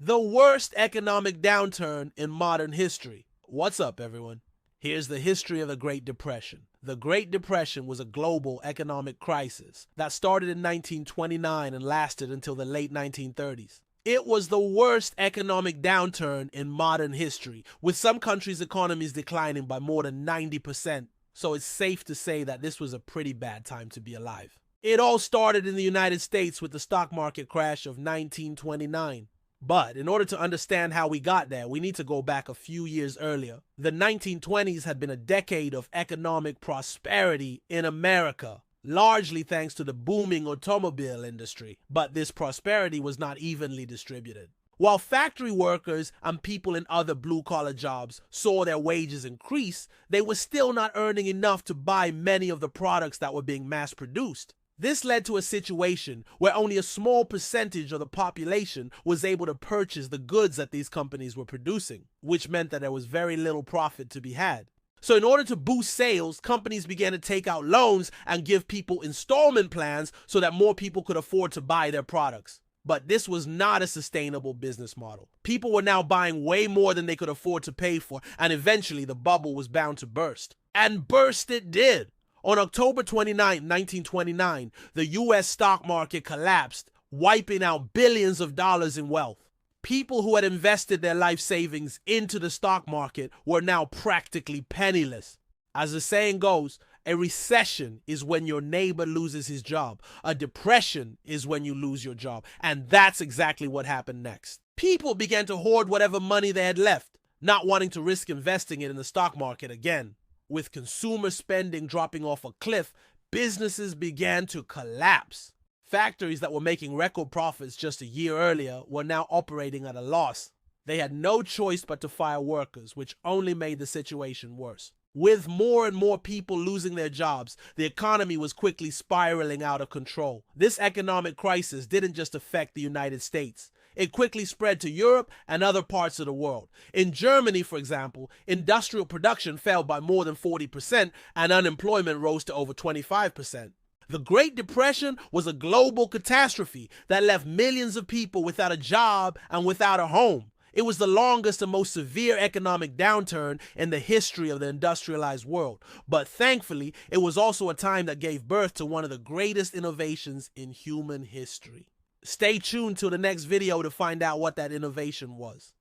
The worst economic downturn in modern history. What's up, everyone? Here's the history of the Great Depression. The Great Depression was a global economic crisis that started in 1929 and lasted until the late 1930s. It was the worst economic downturn in modern history, with some countries' economies declining by more than 90%, so it's safe to say that this was a pretty bad time to be alive. It all started in the United States with the stock market crash of 1929. But in order to understand how we got there, we need to go back a few years earlier. The 1920s had been a decade of economic prosperity in America, largely thanks to the booming automobile industry. But this prosperity was not evenly distributed. While factory workers and people in other blue-collar jobs saw their wages increase, they were still not earning enough to buy many of the products that were being mass-produced. This led to a situation where only a small percentage of the population was able to purchase the goods that these companies were producing, which meant that there was very little profit to be had. So in order to boost sales, companies began to take out loans and give people installment plans so that more people could afford to buy their products. But this was not a sustainable business model. People were now buying way more than they could afford to pay for, and eventually the bubble was bound to burst. And burst it did. On October 29, 1929, the U.S. stock market collapsed, wiping out billions of dollars in wealth. People who had invested their life savings into the stock market were now practically penniless. As the saying goes, a recession is when your neighbor loses his job. A depression is when you lose your job. And that's exactly what happened next. People began to hoard whatever money they had left, not wanting to risk investing it in the stock market again. With consumer spending dropping off a cliff, businesses began to collapse. Factories that were making record profits just a year earlier were now operating at a loss. They had no choice but to fire workers, which only made the situation worse. With more and more people losing their jobs, the economy was quickly spiraling out of control. This economic crisis didn't just affect the United States. It quickly spread to Europe and other parts of the world. In Germany, for example, industrial production fell by more than 40% and unemployment rose to over 25%. The Great Depression was a global catastrophe that left millions of people without a job and without a home. It was the longest and most severe economic downturn in the history of the industrialized world. But thankfully, it was also a time that gave birth to one of the greatest innovations in human history. Stay tuned till the next video to find out what that innovation was.